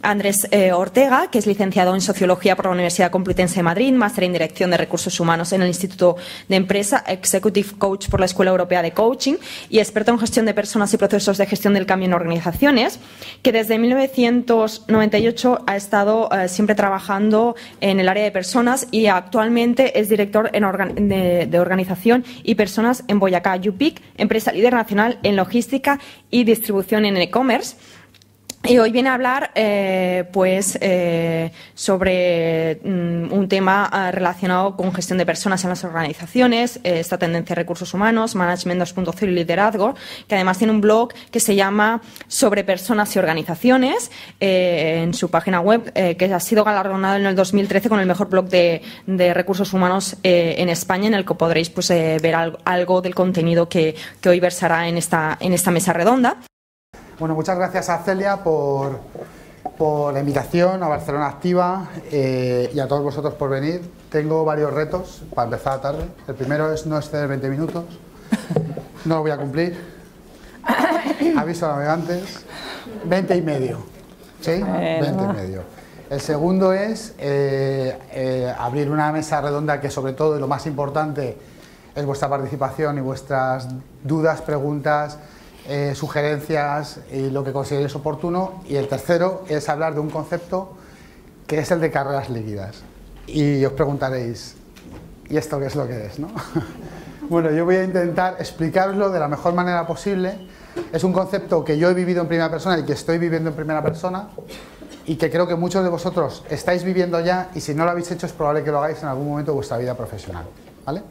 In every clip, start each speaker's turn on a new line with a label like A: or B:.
A: Andrés Ortega, que es licenciado en Sociología por la Universidad Complutense de Madrid, máster en Dirección de Recursos Humanos en el Instituto de Empresa, Executive Coach por la Escuela Europea de Coaching y experto en gestión de personas y procesos de gestión del cambio en organizaciones, que desde 1998 ha estado siempre trabajando en el área de personas y actualmente es director de organización y personas en Boyacá Yupic, empresa líder nacional en logística y distribución en e-commerce. Y hoy viene a hablar sobre un tema relacionado con gestión de personas en las organizaciones, esta tendencia de recursos humanos, Management 2.0 y liderazgo, que además tiene un blog que se llama Sobre personas y organizaciones en su página web, que ha sido galardonado en el 2013 con el mejor blog de recursos humanos en España, en el que podréis ver algo del contenido que hoy versará en esta mesa redonda.
B: Bueno, muchas gracias a Celia por la invitación a Barcelona Activa y a todos vosotros por venir. Tengo varios retos para empezar tarde. El primero es no exceder 20 minutos. No lo voy a cumplir. Aviso a navegantes. 20 y medio. ¿Sí? 20 y medio. El segundo es abrir una mesa redonda que sobre todo y lo más importante es vuestra participación y vuestras dudas, preguntas, sugerencias y lo que consideréis oportuno. Y el tercero es hablar de un concepto que es el de carreras líquidas. Y os preguntaréis, ¿y esto qué es lo que es, no? Bueno, yo voy a intentar explicaroslo de la mejor manera posible. Es un concepto que yo he vivido en primera persona y que estoy viviendo en primera persona y que creo que muchos de vosotros estáis viviendo ya, y si no lo habéis hecho es probable que lo hagáis en algún momento de vuestra vida profesional, ¿vale?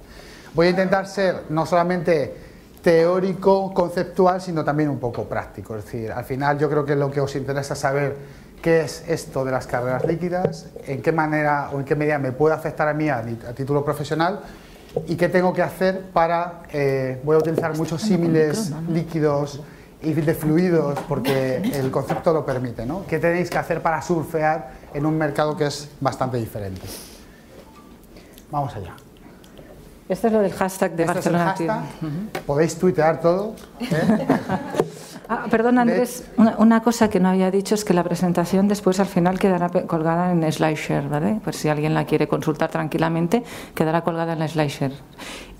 B: Voy a intentar ser no solamente teórico, conceptual, sino también un poco práctico. Es decir, al final yo creo que lo que os interesa es saber qué es esto de las carreras líquidas, en qué manera o en qué medida me puede afectar a mí a título profesional y qué tengo que hacer para... voy a utilizar muchos símiles líquidos y de fluidos porque el concepto lo permite, ¿no? ¿Qué tenéis que hacer para surfear en un mercado que es bastante diferente? Vamos allá.
C: Este es lo del hashtag de Barcelona Activa.
B: Podéis tuitear todo, ¿eh?
C: Perdón, Andrés, una cosa que no había dicho es que la presentación después al final quedará colgada en SlideShare, ¿vale? Pues si alguien la quiere consultar tranquilamente, quedará colgada en SlideShare.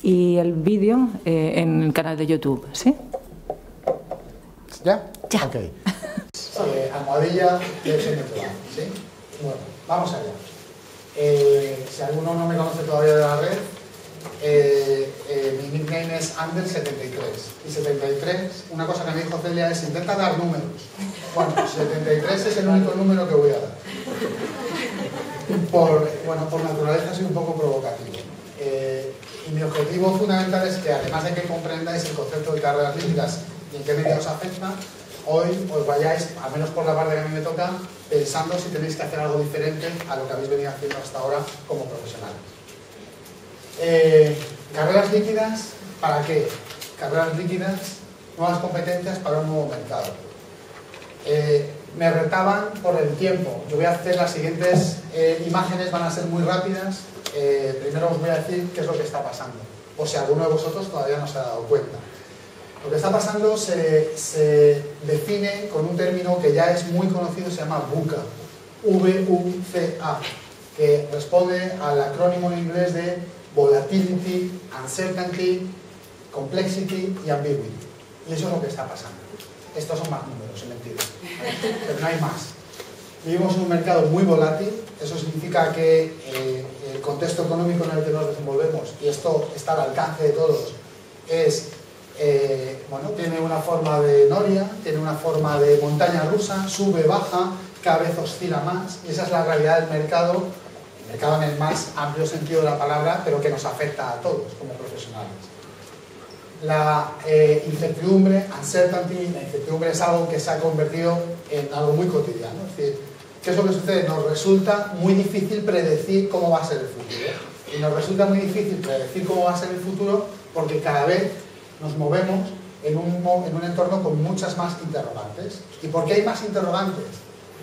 C: Y el vídeo en el canal de YouTube, ¿sí?
B: ¿Ya?
A: Ya.
B: Ok. Almohadilla de plan, ¿sí? Bueno, vamos allá. Si alguno no me conoce todavía de la red, mi nickname es Ander73 y 73, una cosa que me dijo Celia es intenta dar números. Bueno, 73 es el único número que voy a dar. Por naturaleza soy un poco provocativo. Y mi objetivo fundamental es que además de que comprendáis el concepto de carreras líquidas y en qué medida os afecta, hoy os vayáis, al menos por la parte que a mí me toca, pensando si tenéis que hacer algo diferente a lo que habéis venido haciendo hasta ahora como profesionales. Carreras líquidas, ¿para qué? Carreras líquidas, nuevas competencias para un nuevo mercado. Me retaban por el tiempo. Yo voy a hacer las siguientes imágenes, van a ser muy rápidas. Primero os voy a decir qué es lo que está pasando, o si alguno de vosotros todavía no se ha dado cuenta. Lo que está pasando se define con un término que ya es muy conocido, se llama VUCA, V-U-C-A, que responde al acrónimo en inglés de Volatility, Uncertainty, Complexity y Ambiguity. Y eso es lo que está pasando. Estos son más números, es mentira. Pero no hay más. Vivimos en un mercado muy volátil, eso significa que el contexto económico en el que nos desenvolvemos, y esto está al alcance de todos, es, tiene una forma de noria, tiene una forma de montaña rusa, sube, baja, cada vez oscila más, y esa es la realidad del mercado en el más amplio sentido de la palabra, pero que nos afecta a todos como profesionales. La incertidumbre, uncertainty, la incertidumbre es algo que se ha convertido en algo muy cotidiano. Es decir, ¿qué es lo que sucede? Nos resulta muy difícil predecir cómo va a ser el futuro. Y nos resulta muy difícil predecir cómo va a ser el futuro porque cada vez nos movemos en un entorno con muchas más interrogantes. ¿Y por qué hay más interrogantes?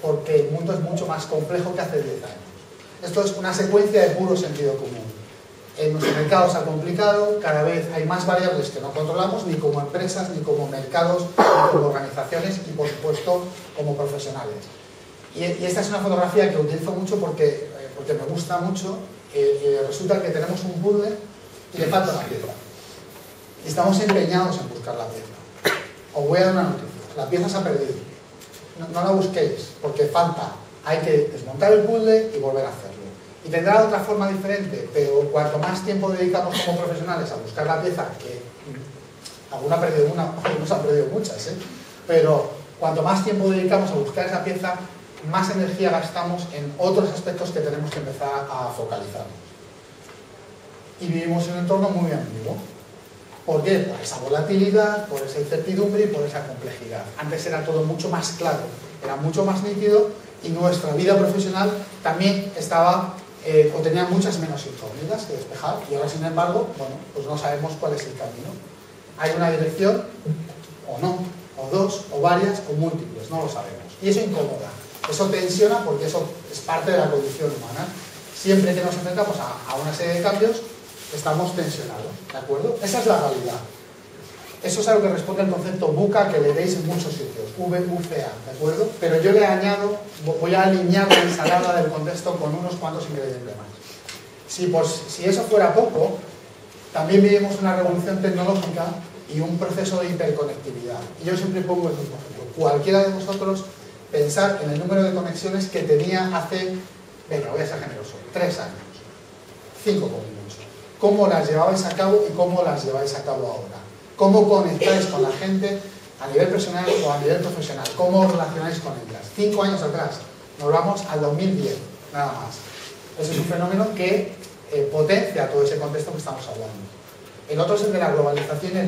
B: Porque el mundo es mucho más complejo que hace 10 años. Esto es una secuencia de puro sentido común. Nuestro mercado se ha complicado, cada vez hay más variables que no controlamos, ni como empresas, ni como mercados, ni como organizaciones y, por supuesto, como profesionales. Y esta es una fotografía que utilizo mucho porque me gusta mucho. Resulta que tenemos un puzzle y le falta una pieza. Y estamos empeñados en buscar la pieza. Os voy a dar una noticia. La pieza se ha perdido. No la busquéis, porque falta. Hay que desmontar el puzzle y volver a hacerlo. Y tendrá otra forma diferente, pero cuanto más tiempo dedicamos como profesionales a buscar la pieza, que alguna ha perdido una, algunos han perdido muchas, pero cuanto más tiempo dedicamos a buscar esa pieza, más energía gastamos en otros aspectos que tenemos que empezar a focalizar. Y vivimos en un entorno muy ambiguo. ¿Por qué? Por esa volatilidad, por esa incertidumbre y por esa complejidad. Antes era todo mucho más claro, era mucho más nítido y nuestra vida profesional también estaba o tenía muchas menos incógnitas que despejar y ahora, sin embargo, bueno, pues no sabemos cuál es el camino. Hay una dirección o no, o dos, o varias, o múltiples, no lo sabemos. Y eso incomoda. Eso tensiona porque eso es parte de la condición humana. Siempre que nos enfrentamos a una serie de cambios, estamos tensionados, ¿de acuerdo? Esa es la realidad. Eso es a lo que responde el concepto VUCA que le veis en muchos sitios, VUCA, ¿de acuerdo? Pero yo le añado, voy a alinear la ensalada del contexto con unos cuantos ingredientes más. Si eso fuera poco, también vivimos una revolución tecnológica y un proceso de interconectividad. Y yo siempre pongo el mismo ejemplo. Cualquiera de vosotros pensar en el número de conexiones que tenía hace, venga, voy a ser generoso, 3 años, 5 como mucho. ¿Cómo las llevabais a cabo y cómo las lleváis a cabo ahora? ¿Cómo conectáis con la gente a nivel personal o a nivel profesional? ¿Cómo os relacionáis con ellas? 5 años atrás, nos vamos al 2010, nada más. Ese es un fenómeno que potencia todo ese contexto que estamos hablando. El otro es el de la globalización y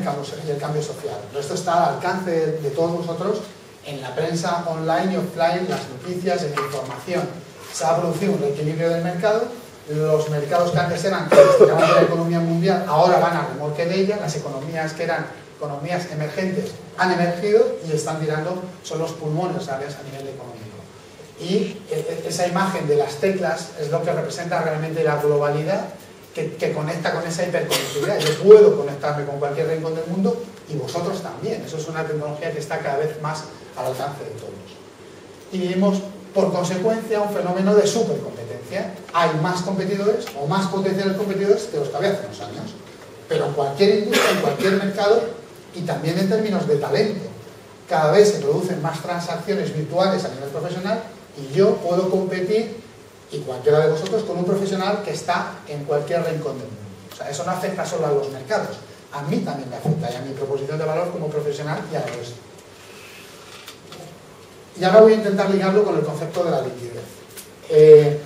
B: el cambio social. Pero esto está al alcance de todos vosotros en la prensa online y offline, las noticias, en la información. Se ha producido un reequilibrio del mercado. Los mercados que antes eran que destinaban de la economía mundial ahora van a remolque de ella. Las economías que eran economías emergentes han emergido y están tirando, son los pulmones a nivel económico. Y esa imagen de las teclas es lo que representa realmente la globalidad que conecta con esa hiperconectividad. Yo puedo conectarme con cualquier rincón del mundo y vosotros también. Eso es una tecnología que está cada vez más al alcance de todos. Y vivimos, por consecuencia, un fenómeno de supercompetencia. Hay más competidores o más potenciales competidores que los que había hace unos años. Pero en cualquier industria, en cualquier mercado y también en términos de talento. Cada vez se producen más transacciones virtuales a nivel profesional y yo puedo competir, y cualquiera de vosotros, con un profesional que está en cualquier rincón del mundo. O sea, eso no afecta solo a los mercados, a mí también me afecta y a mi proposición de valor como profesional y a la resto. Y ahora voy a intentar ligarlo con el concepto de la liquidez.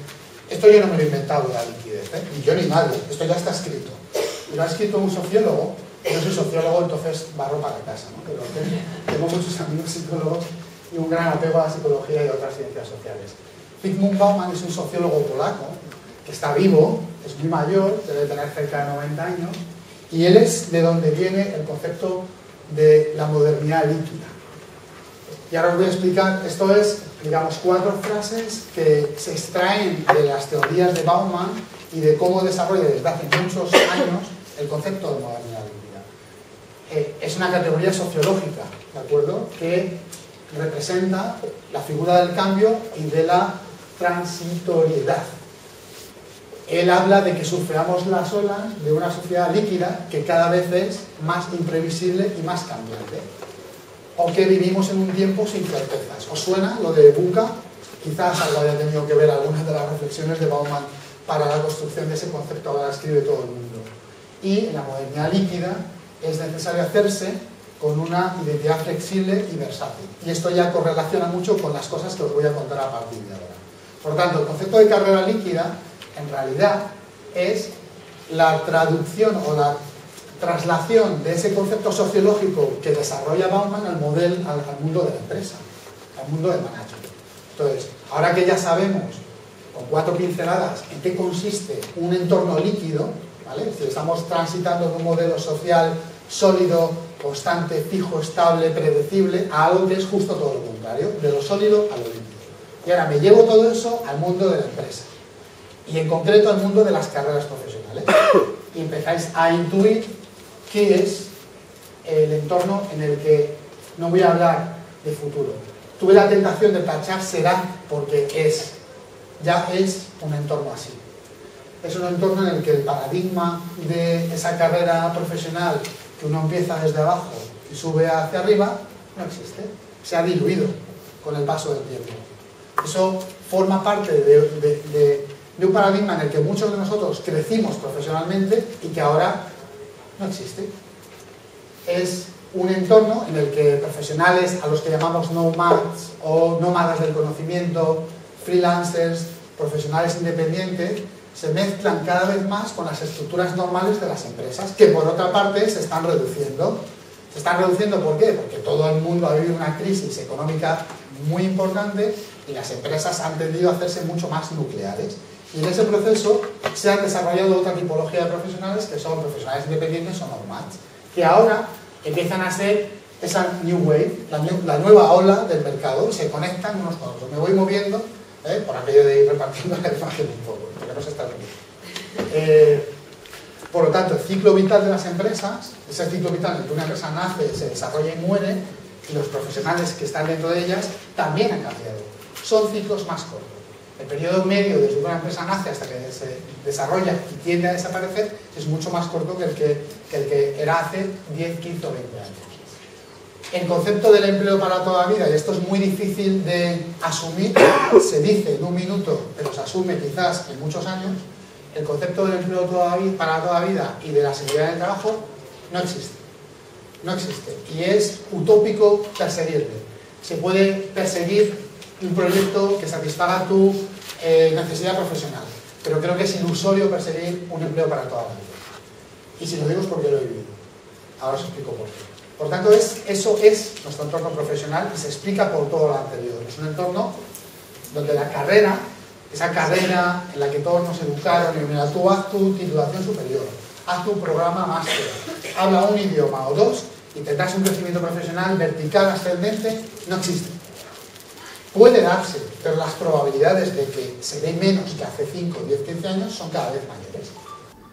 B: Esto yo no me lo he inventado, la liquidez, ni yo ni nadie, esto ya está escrito. Y lo ha escrito un sociólogo. Yo soy sociólogo, entonces barro para casa, ¿no? Pero tengo muchos amigos psicólogos y un gran apego a la psicología y a otras ciencias sociales. Zygmunt Bauman es un sociólogo polaco que está vivo, es muy mayor, debe tener cerca de 90 años, y él es de donde viene el concepto de la modernidad líquida. Y ahora os voy a explicar, esto es, digamos, 4 frases que se extraen de las teorías de Bauman y de cómo desarrolla desde hace muchos años el concepto de modernidad líquida. Es una categoría sociológica, ¿de acuerdo?, que representa la figura del cambio y de la transitoriedad. Él habla de que surfeamos las olas de una sociedad líquida que cada vez es más imprevisible y más cambiante, o que vivimos en un tiempo sin certezas. ¿Os suena lo de VUCA? Quizás algo haya tenido que ver algunas de las reflexiones de Bauman para la construcción de ese concepto, ahora escribe todo el mundo. Y en la modernidad líquida es necesario hacerse con una identidad flexible y versátil. Y esto ya correlaciona mucho con las cosas que os voy a contar a partir de ahora. Por lo tanto, el concepto de carrera líquida, en realidad, es la traducción o la traslación de ese concepto sociológico que desarrolla Bauman al mundo de la empresa, al mundo del management. Entonces, ahora que ya sabemos, con 4 pinceladas, en qué consiste un entorno líquido, ¿vale? Si estamos transitando de un modelo social sólido, constante, fijo, estable, predecible, a algo que es justo todo lo contrario, de lo sólido a lo líquido. Y ahora me llevo todo eso al mundo de la empresa, y en concreto al mundo de las carreras profesionales. Y empezáis a intuir qué es el entorno en el que no voy a hablar de futuro, tuve la tentación de tachar será porque ya es un entorno así. Es un entorno en el que el paradigma de esa carrera profesional que uno empieza desde abajo y sube hacia arriba no existe, se ha diluido con el paso del tiempo. Eso forma parte de un paradigma en el que muchos de nosotros crecimos profesionalmente y que ahora no existe. Es un entorno en el que profesionales a los que llamamos nomads o nómadas del conocimiento, freelancers, profesionales independientes, se mezclan cada vez más con las estructuras normales de las empresas, que por otra parte se están reduciendo. Se están reduciendo, ¿por qué? Porque todo el mundo ha vivido una crisis económica muy importante y las empresas han tendido a hacerse mucho más nucleares. Y en ese proceso se han desarrollado otra tipología de profesionales que son profesionales independientes o nomads, que ahora empiezan a ser esa new wave, la nueva ola del mercado, y se conectan unos con otros. Me voy moviendo por aquello de ir repartiendo la imagen un poco, porque no se está viendo. Por lo tanto, el ciclo vital de las empresas, ese ciclo vital en el que una empresa nace, se desarrolla y muere, y los profesionales que están dentro de ellas también han cambiado. Son ciclos más cortos. El periodo medio desde que una empresa nace hasta que se desarrolla y tiende a desaparecer es mucho más corto que el que era hace 10, 15 o 20 años. El concepto del empleo para toda la vida, y esto es muy difícil de asumir, se dice en un minuto, pero se asume quizás en muchos años, el concepto del empleo para toda la vida y de la seguridad del trabajo no existe. No existe. Y es utópico perseguirlo. Se puede perseguir un proyecto que satisfaga tu necesidad profesional, pero creo que es ilusorio perseguir un empleo para toda la vida. Y si lo digo es porque lo he vivido. Ahora os explico por qué. Por tanto, eso es nuestro entorno profesional y se explica por todo lo anterior. Es un entorno donde la carrera, esa carrera en la que todos nos educaron, y mira, tú haz tu titulación superior, haz tu programa máster, habla un idioma o dos y tendrás un crecimiento profesional vertical, ascendente, no existe. Puede darse, pero las probabilidades de que se dé menos que hace 5, 10, 15 años son cada vez mayores.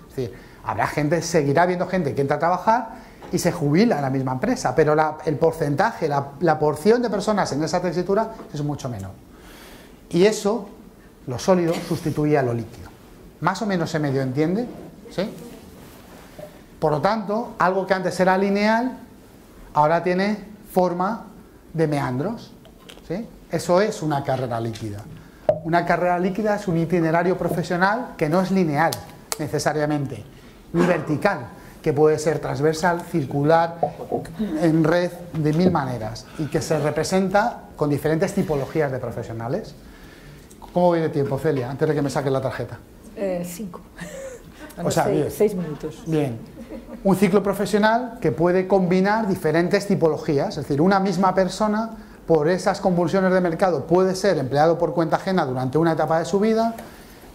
B: Es decir, habrá gente, seguirá habiendo gente que entra a trabajar y se jubila en la misma empresa, pero el porcentaje, la porción de personas en esa tesitura es mucho menor. Y eso, lo sólido, sustituye a lo líquido. Más o menos se medio entiende, ¿sí? Por lo tanto, algo que antes era lineal, ahora tiene forma de meandros, ¿sí? Eso es una carrera líquida. Una carrera líquida es un itinerario profesional que no es lineal, necesariamente, ni vertical, que puede ser transversal, circular, en red, de 1000 maneras, y que se representa con diferentes tipologías de profesionales. ¿Cómo viene tiempo, Celia, antes de que me saquen la tarjeta?
C: 5.
B: O sea,
C: 6 minutos.
B: Bien. Un ciclo profesional que puede combinar diferentes tipologías, es decir, una misma persona, por esas convulsiones de mercado, puede ser empleado por cuenta ajena durante una etapa de su vida,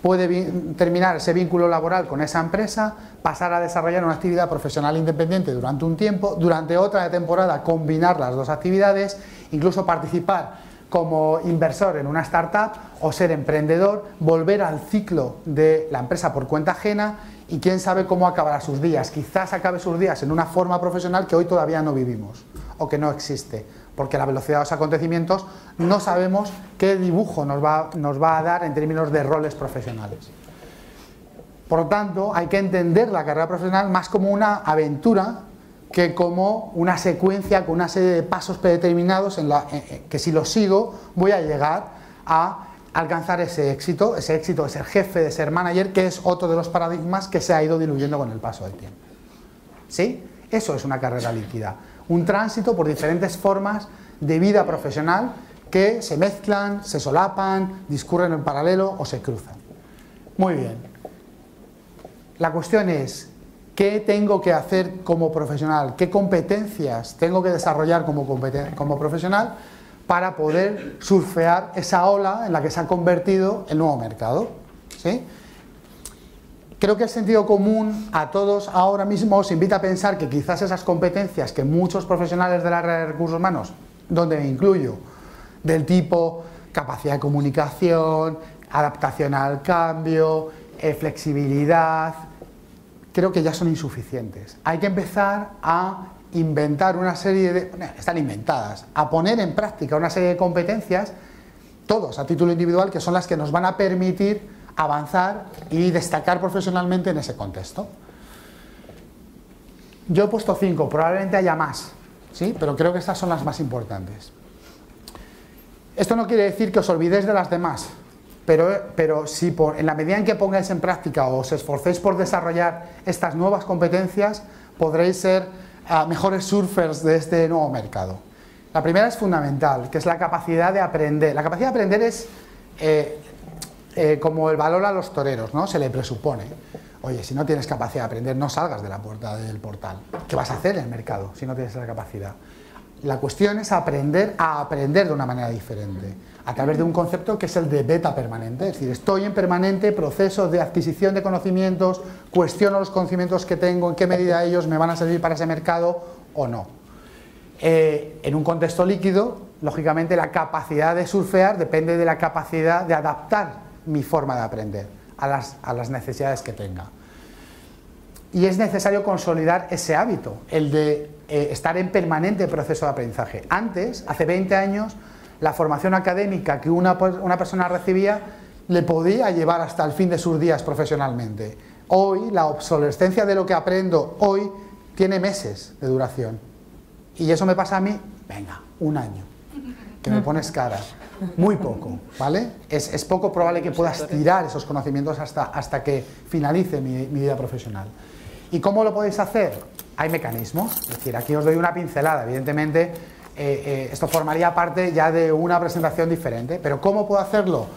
B: puede terminar ese vínculo laboral con esa empresa, pasar a desarrollar una actividad profesional independiente durante un tiempo, durante otra temporada combinar las dos actividades, incluso participar como inversor en una startup o ser emprendedor, volver al ciclo de la empresa por cuenta ajena y quién sabe cómo acabará sus días. Quizás acabe sus días en una forma profesional que hoy todavía no vivimos o que no existe, porque a la velocidad de los acontecimientos no sabemos qué dibujo nos va a dar en términos de roles profesionales. Por lo tanto, hay que entender la carrera profesional más como una aventura que como una secuencia con una serie de pasos predeterminados que si los sigo voy a llegar a alcanzar ese éxito de ser jefe, de ser manager, que es otro de los paradigmas que se ha ido diluyendo con el paso del tiempo. ¿Sí? Eso es una carrera líquida, un tránsito por diferentes formas de vida profesional que se mezclan, se solapan, discurren en paralelo o se cruzan. Muy bien. La cuestión es, ¿qué tengo que hacer como profesional? ¿Qué competencias tengo que desarrollar como profesional para poder surfear esa ola en la que se ha convertido el nuevo mercado? ¿Sí? Creo que el sentido común a todos ahora mismo os invita a pensar que quizás esas competencias que muchos profesionales del área de recursos humanos, donde me incluyo, del tipo capacidad de comunicación, adaptación al cambio, flexibilidad, creo que ya son insuficientes. Hay que empezar a inventar una serie de... están inventadas, a poner en práctica una serie de competencias, todos a título individual, que son las que nos van a permitir avanzar y destacar profesionalmente en ese contexto. Yo he puesto 5, probablemente haya más, ¿sí? Pero creo que estas son las más importantes. Esto no quiere decir que os olvidéis de las demás, pero si en la medida en que pongáis en práctica o os esforcéis por desarrollar estas nuevas competencias, podréis ser mejores surfers de este nuevo mercado. La primera es fundamental, que es la capacidad de aprender. La capacidad de aprender es como el valor a los toreros, ¿no? Se le presupone. Oye, si no tienes capacidad de aprender, no salgas de la puerta del portal. ¿Qué vas a hacer en el mercado si no tienes esa capacidad? La cuestión es aprender a aprender de una manera diferente, a través de un concepto que es el de beta permanente. Es decir, estoy en permanente proceso de adquisición de conocimientos, cuestiono los conocimientos que tengo, en qué medida ellos me van a servir para ese mercado o no. En un contexto líquido, lógicamente la capacidad de surfear depende de la capacidad de adaptar mi forma de aprender a las necesidades que tenga. Y es necesario consolidar ese hábito, el de estar en permanente proceso de aprendizaje. Antes, hace 20 años, la formación académica que una persona recibía le podía llevar hasta el fin de sus días profesionalmente. Hoy, la obsolescencia de lo que aprendo hoy tiene meses de duración. Y eso me pasa a mí, venga, un año, que me pones cara. Muy poco, ¿vale? Es poco probable que puedas tirar esos conocimientos hasta que finalice mi vida profesional. ¿Y cómo lo podéis hacer? Hay mecanismos, es decir, aquí os doy una pincelada, evidentemente esto formaría parte ya de una presentación diferente, pero ¿cómo puedo hacerlo?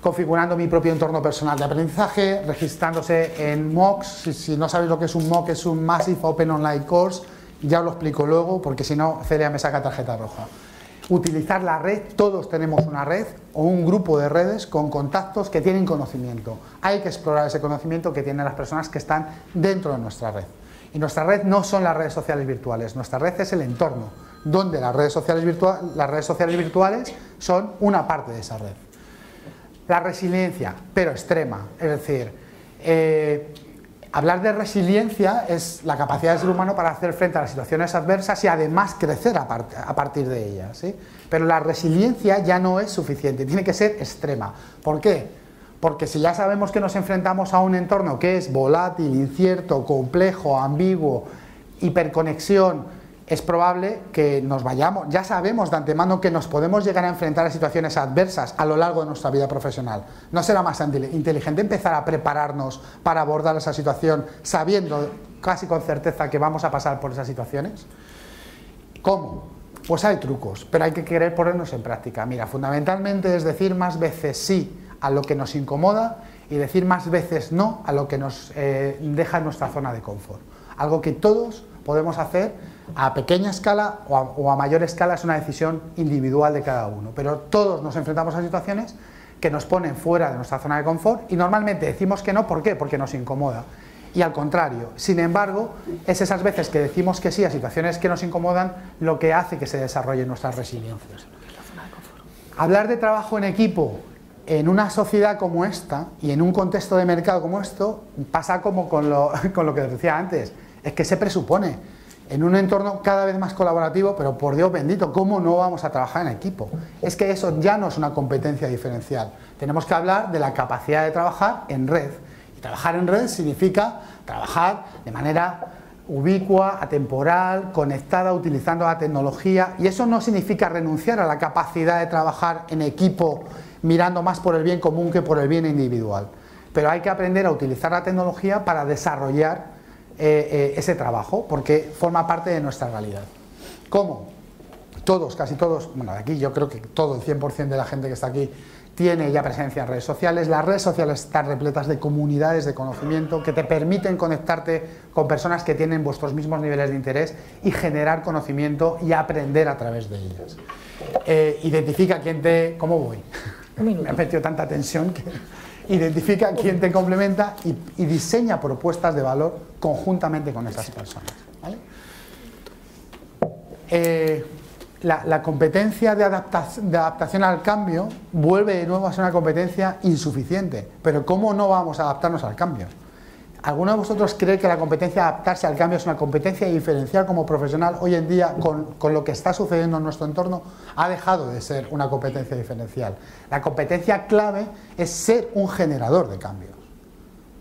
B: Configurando mi propio entorno personal de aprendizaje, registrándose en MOOCs. Si no sabéis lo que es un MOOC, es un Massive Open Online Course, ya os lo explico luego, porque si no, Celia me saca tarjeta roja. Utilizar la red, todos tenemos una red o un grupo de redes con contactos que tienen conocimiento. Hay que explorar ese conocimiento que tienen las personas que están dentro de nuestra red. Y nuestra red no son las redes sociales virtuales, nuestra red es el entorno, donde las redes sociales virtuales son una parte de esa red. La resiliencia, pero extrema, es decir, hablar de resiliencia es la capacidad del ser humano para hacer frente a las situaciones adversas y además crecer a partir de ellas, ¿sí? Pero la resiliencia ya no es suficiente, tiene que ser extrema. ¿Por qué? Porque si ya sabemos que nos enfrentamos a un entorno que es volátil, incierto, complejo, ambiguo, hiperconexión, es probable que nos vayamos, ya sabemos de antemano que nos podemos llegar a enfrentar a situaciones adversas a lo largo de nuestra vida profesional. ¿No será más inteligente empezar a prepararnos para abordar esa situación sabiendo casi con certeza que vamos a pasar por esas situaciones? ¿Cómo? Pues hay trucos, pero hay que querer ponernos en práctica. Mira, fundamentalmente es decir más veces sí a lo que nos incomoda y decir más veces no a lo que nos deja en nuestra zona de confort. Algo que todos podemos hacer a pequeña escala o a mayor escala, es una decisión individual de cada uno, pero todos nos enfrentamos a situaciones que nos ponen fuera de nuestra zona de confort y normalmente decimos que no, ¿por qué? Porque nos incomoda. Y al contrario, sin embargo, es esas veces que decimos que sí a situaciones que nos incomodan lo que hace que se desarrollen nuestras resiliencias. Hablar de trabajo en equipo en una sociedad como esta y en un contexto de mercado como esto pasa como con lo que os decía antes, es que se presupone en un entorno cada vez más colaborativo, pero por Dios bendito, ¿cómo no vamos a trabajar en equipo? Es que eso ya no es una competencia diferencial. Tenemos que hablar de la capacidad de trabajar en red. Y trabajar en red significa trabajar de manera ubicua, atemporal, conectada, utilizando la tecnología. Y eso no significa renunciar a la capacidad de trabajar en equipo mirando más por el bien común que por el bien individual. Pero hay que aprender a utilizar la tecnología para desarrollar ese trabajo, porque forma parte de nuestra realidad. ¿Cómo? Todos, casi todos, bueno, aquí yo creo que todo, el 100% de la gente que está aquí tiene ya presencia en redes sociales. Las redes sociales están repletas de comunidades de conocimiento que te permiten conectarte con personas que tienen vuestros mismos niveles de interés y generar conocimiento y aprender a través de ellas. Identifica quién te... ¿Cómo voy? Me ha metido tanta tensión que... Identifica quién te complementa y diseña propuestas de valor conjuntamente con esas personas, ¿vale? La competencia de adaptación al cambio vuelve de nuevo a ser una competencia insuficiente. Pero ¿cómo no vamos a adaptarnos al cambio? ¿Alguno de vosotros cree que la competencia de adaptarse al cambio es una competencia diferencial como profesional? Hoy en día, con lo que está sucediendo en nuestro entorno, ha dejado de ser una competencia diferencial. La competencia clave es ser un generador de cambios.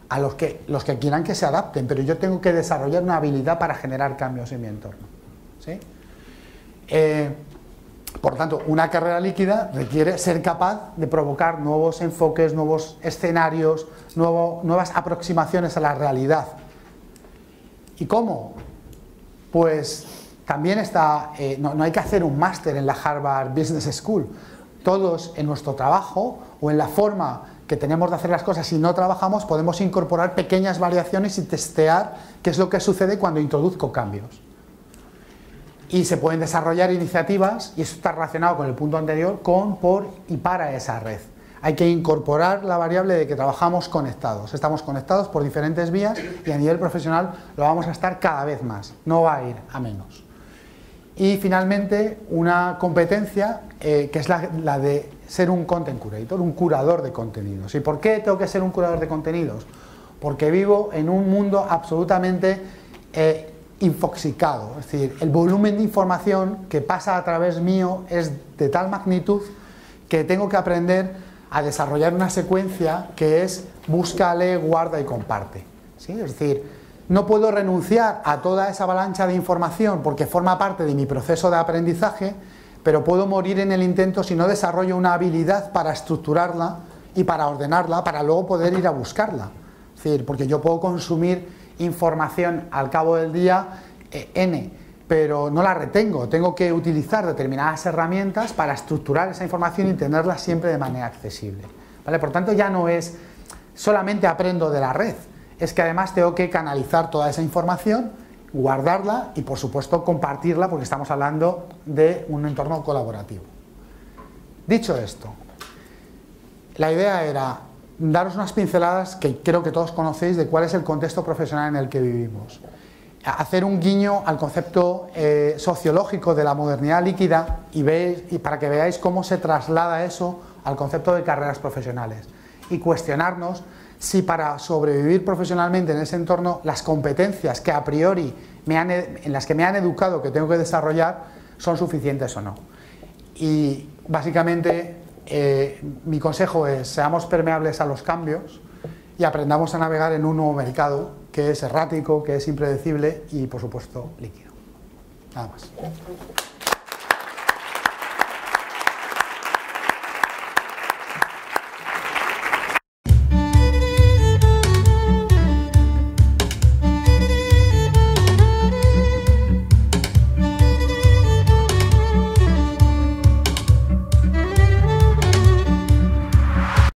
B: A los que quieran que se adapten, pero yo tengo que desarrollar una habilidad para generar cambios en mi entorno. ¿Sí? Por tanto, una carrera líquida requiere ser capaz de provocar nuevos enfoques, nuevos escenarios, nuevas aproximaciones a la realidad. ¿Y cómo? Pues también está, no hay que hacer un máster en la Harvard Business School. Todos en nuestro trabajo o en la forma que tenemos de hacer las cosas, si no trabajamos, podemos incorporar pequeñas variaciones y testear qué es lo que sucede cuando introduzco cambios. Y se pueden desarrollar iniciativas, y eso está relacionado con el punto anterior, con, por y para esa red. Hay que incorporar la variable de que trabajamos conectados. Estamos conectados por diferentes vías y a nivel profesional lo vamos a estar cada vez más. No va a ir a menos. Y finalmente, una competencia que es la de ser un content curator, un curador de contenidos. ¿Y por qué tengo que ser un curador de contenidos? Porque vivo en un mundo absolutamente infoxicado, es decir, el volumen de información que pasa a través mío es de tal magnitud que tengo que aprender a desarrollar una secuencia que es busca, lee, guarda y comparte. ¿Sí? Es decir, no puedo renunciar a toda esa avalancha de información porque forma parte de mi proceso de aprendizaje, pero puedo morir en el intento si no desarrollo una habilidad para estructurarla y para ordenarla, para luego poder ir a buscarla. Es decir, porque yo puedo consumir información al cabo del día N, pero no la retengo, tengo que utilizar determinadas herramientas para estructurar esa información y tenerla siempre de manera accesible. ¿Vale? Por tanto, ya no es solamente aprendo de la red, es que además tengo que canalizar toda esa información, guardarla y por supuesto compartirla porque estamos hablando de un entorno colaborativo. Dicho esto, la idea era daros unas pinceladas que creo que todos conocéis de cuál es el contexto profesional en el que vivimos. Hacer un guiño al concepto sociológico de la modernidad líquida y para que veáis cómo se traslada eso al concepto de carreras profesionales. Y cuestionarnos si para sobrevivir profesionalmente en ese entorno las competencias que a priori en las que me han educado que tengo que desarrollar son suficientes o no. Y básicamente mi consejo es seamos permeables a los cambios y aprendamos a navegar en un nuevo mercado que es errático, que es impredecible y por supuesto líquido. Nada más.